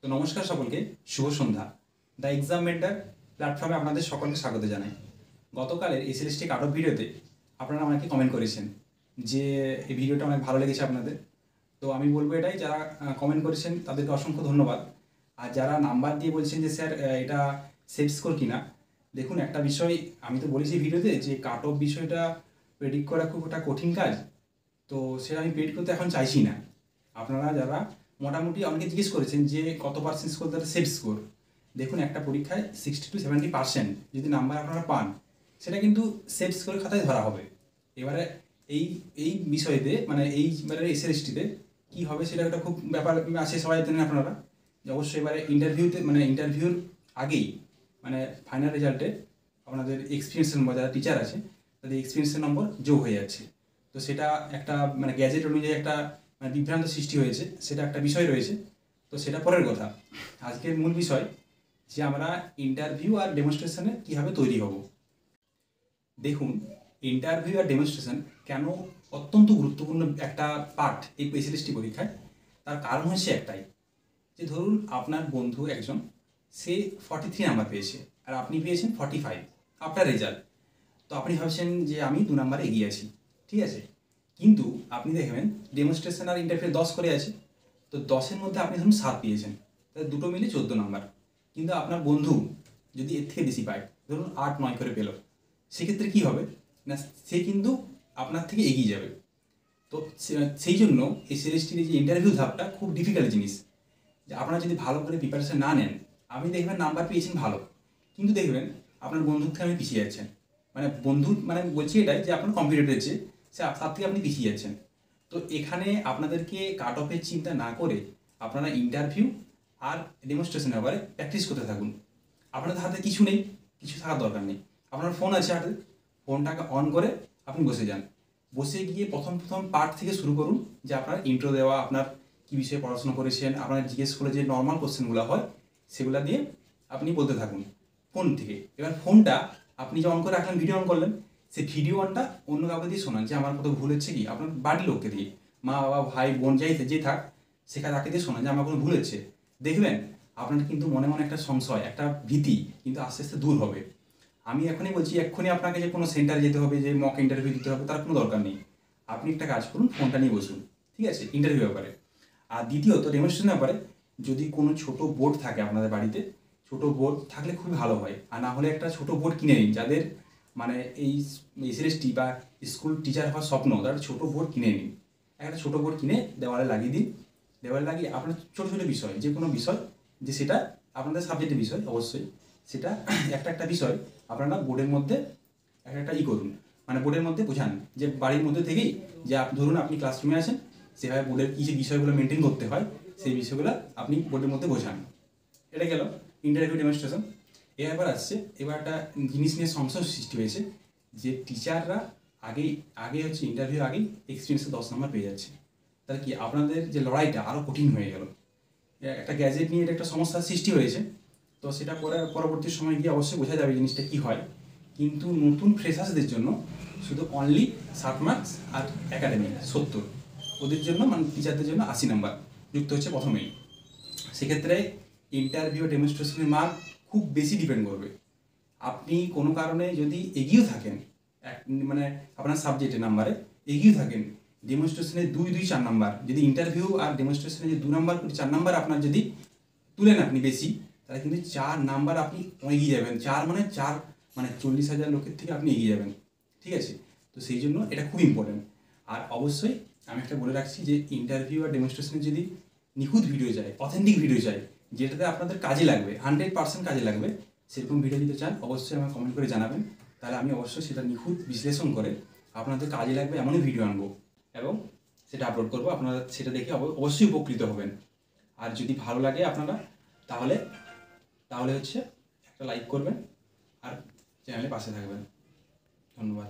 তো নমস্কার সকলকে, শুভ সন্ধ্যা। দ্য এক্সাম মেন্টার প্ল্যাটফর্মে আপনাদের সকলকে স্বাগত জানাই। গতকালের এসএলএসটি কাট অফ ভিডিওতে আপনারা আমাকে কমেন্ট করেছেন যে এই ভিডিওটা অনেক ভালো লেগেছে আপনাদের। তো আমি বলবো এটাই, যারা কমেন্ট করেছেন তাদেরকে অসংখ্য ধন্যবাদ। আর যারা নাম্বার দিয়ে বলছেন যে স্যার এটা সেফ স্কোর কিনা, দেখুন একটা বিষয় আমি তো বলেছি ভিডিওতে যে কাট অফ বিষয়টা প্রেডিক্ট করা খুব একটা কঠিন কাজ। তো সেটা আমি প্রেডিক্ট করতে এখন চাইছি না। আপনারা যারা মোটামুটি অনেকে জিজ্ঞেস করেছেন যে কত পার্সেন্ট স্কোর তাদের সেফ স্কোর, দেখুন একটা পরীক্ষায় 60 to 70% যদি নাম্বার আপনারা পান, সেটা কিন্তু সেফ স্কোরের খাতায় ধরা হবে। এবারে এই এই বিষয়তে মানে এইবারের এসএলএসটিতে কী হবে সেটা একটা খুব ব্যাপার আছে, সবাই জানেন আপনারা যে অবশ্যই এবারে ইন্টারভিউর আগেই মানে ফাইনাল রেজাল্টে আপনাদের এক্সপিরিয়েন্সের নম্বর, যারা টিচার আছে তাদের এক্সপিরিয়েন্সের নম্বর যোগ হয়ে যাচ্ছে। তো সেটা একটা মানে গ্যাজেট অনুযায়ী একটা মানে বিভ্রান্ত সৃষ্টি হয়েছে, সেটা একটা বিষয় রয়েছে। তো সেটা পরের কথা। আজকের মূল বিষয় যে আমরা ইন্টারভিউ আর ডেমনস্ট্রেশনে কীভাবে তৈরি হব। দেখুন, ইন্টারভিউ আর ডেমনস্ট্রেশন কেন অত্যন্ত গুরুত্বপূর্ণ একটা পার্ট এই এসএলএসটি পরীক্ষায়, তার কারণ হচ্ছে একটাই, যে ধরুন আপনার বন্ধু একজন, সে 43 নাম্বার পেয়েছে আর আপনি পেয়েছেন 45 আপনার রেজাল্ট। তো আপনি ভাবছেন যে আমি 2 নাম্বারে এগিয়ে আছি, ঠিক আছে। কিন্তু আপনি দেখবেন ডেমনস্ট্রেশন আর ইন্টারভিউ 10 করে আছে, তো 10-এর মধ্যে আপনি ধরুন 7 পেয়েছেন, তাহলে দুটো মিলে 14 নাম্বার। কিন্তু আপনার বন্ধু যদি এর থেকে বেশি পায়, ধরুন 8-9 করে পেল, সেক্ষেত্রে কী হবে না, সে কিন্তু আপনার থেকে এগিয়ে যাবে। তো সেই জন্য এই এসএলএসটির যে ইন্টারভিউ ধাপটা খুব ডিফিকাল্ট জিনিস। যে আপনারা যদি ভালো করে প্রিপারেশন না নেন, আপনি দেখবেন নাম্বার পেয়েছেন ভালো, কিন্তু দেখবেন আপনার বন্ধুর থেকে আপনি পিছিয়ে যাচ্ছেন। মানে বন্ধু মানে বলছি এটাই যে আপনার কম্পিটিটরের যে তার থেকে আপনি পিছিয়ে যাচ্ছেন। তো এখানে আপনাদেরকে কাট অফের চিন্তা না করে আপনারা ইন্টারভিউ আর ডেমনস্ট্রেশনের ব্যাপারে প্র্যাকটিস করতে থাকুন। আপনাদের হাতে কিছু নেই, কিছু থাকার দরকার নেই, আপনার ফোন আছে হাতে, ফোনটাকে অন করে আপনি বসে যান। বসে গিয়ে প্রথম পার্ট থেকে শুরু করুন, যে আপনার ইন্ট্রো দেওয়া, আপনার কী বিষয়ে পড়াশোনা করেছেন, আপনার জিজ্ঞেস করে যে নর্মাল কোশ্চেনগুলো হয় সেগুলো দিয়ে আপনি বলতে থাকুন ফোন থেকে। এবার ফোনটা আপনি যে অন করে রাখলেন, ভিডিও অন করলেন, সেই ভিডিও অনটা অন্য কাউকে দিয়ে শোনান, যে আমার কত ভুল হচ্ছে কি, আপনার বাড়ির লোককে দিয়ে, মা বাবা ভাই বোন যে থাক, সেখানে তাকে দিয়ে শোনান যে আমার কোনো ভুল হচ্ছে। দেখবেন আপনার কিন্তু মনে মনে একটা সংশয়, একটা ভীতি কিন্তু আস্তে আস্তে দূর হবে। আমি এখনই বলছি, এক্ষুনি আপনাকে যে কোনো সেন্টারে যেতে হবে, যে মক ইন্টারভিউ দিতে হবে, তার কোনো দরকার নেই। আপনি একটা কাজ করুন, ফোনটা নিয়ে বসুন, ঠিক আছে, ইন্টারভিউ ব্যাপারে। আর দ্বিতীয়ত ডেমনস্ট্রেশন ব্যাপারে, যদি কোনো ছোট বোর্ড থাকে আপনাদের বাড়িতে, ছোট বোর্ড থাকলে খুবই ভালো হয়। আর না হলে একটা ছোট বোর্ড কিনে নিন, যাদের মানে এই এসএলএসটি বা স্কুল টিচার হওয়ার স্বপ্ন, তারা ছোটো বোর্ড কিনে নিন। একটা ছোটো বোর্ড কিনে দেওয়ালে লাগিয়ে দিন। দেওয়ালে লাগিয়ে আপনার ছোটো ছোটো বিষয়, যে কোনো বিষয়, যে সেটা আপনাদের সাবজেক্টের বিষয় অবশ্যই, সেটা একটা বিষয় আপনারা বোর্ডের মধ্যে একটা করুন, মানে বোর্ডের মধ্যে বোঝান, যে বাড়ির মধ্যে থেকেই, যে ধরুন আপনি ক্লাসরুমে আছেন, সেভাবে বোর্ডের কী যে বিষয়গুলো মেনটেন করতে হয়, সেই বিষয়গুলো আপনি বোর্ডের মধ্যে বোঝান। এটা গেল ইন্টারভিউ ডেমনস্ট্রেশন। এবার আসছে, এবার একটা জিনিস নিয়ে সংশয় সৃষ্টি হয়েছে, যে টিচাররা আগে হচ্ছে ইন্টারভিউ আগেই এক্সপিরিয়েন্সে 10 নম্বর পেয়ে যাচ্ছে। তাহলে কি আপনাদের যে লড়াইটা আরও কঠিন হয়ে গেল। একটা গ্যাজেট নিয়ে এটা একটা সমস্যার সৃষ্টি হয়েছে। তো সেটা পরবর্তী সময় গিয়ে অবশ্যই বোঝা যাবে জিনিসটা কী হয়। কিন্তু নতুন ফ্রেশার্সদের জন্য শুধু অনলি 7 মার্কস আর একাডেমি 70, ওদের জন্য মানে টিচারদের জন্য 80 নাম্বার যুক্ত হচ্ছে প্রথমেই। সেক্ষেত্রে ইন্টারভিউ ডেমনস্ট্রেশনের মার্ক খুব বেশি ডিপেন্ড করবে। আপনি কোনো কারণে যদি এগিয়েও থাকেন, মানে আপনার সাবজেক্টের নাম্বারে এগিয়েও থাকেন, ডেমনস্ট্রেশনে 2-4 নাম্বার, যদি ইন্টারভিউ আর ডেমনস্ট্রেশনে যে 2 নাম্বার করে 4 নাম্বার আপনার যদি তুলেন আপনি বেশি, তাহলে কিন্তু 4 নাম্বার আপনি এগিয়ে যাবেন। 4 মানে 40,000 লোকের থেকে আপনি এগিয়ে যাবেন, ঠিক আছে। তো সেই জন্য এটা খুব ইম্পর্টেন্ট। আর অবশ্যই আমি একটা বলে রাখছি, যে ইন্টারভিউ আর ডেমনস্ট্রেশনে যদি নিখুঁত ভিডিও যায়, অথেন্টিক ভিডিও যায়, যেটাতে আপনাদের কাজে লাগবে, 100% কাজে লাগবে, সেরকম ভিডিও দিতে চান, অবশ্যই আমাকে কমেন্ট করে জানাবেন। তাহলে আমি অবশ্যই সেটা নিখুঁত বিশ্লেষণ করে আপনাদের কাজে লাগবে এমনই ভিডিও আনবো এবং সেটা আপলোড করবো। আপনারা সেটা দেখে অবশ্যই উপকৃত হবেন। আর যদি ভালো লাগে আপনারা, তাহলে হচ্ছে একটা লাইক করবেন আর চ্যানেলে পাশে থাকবেন। ধন্যবাদ।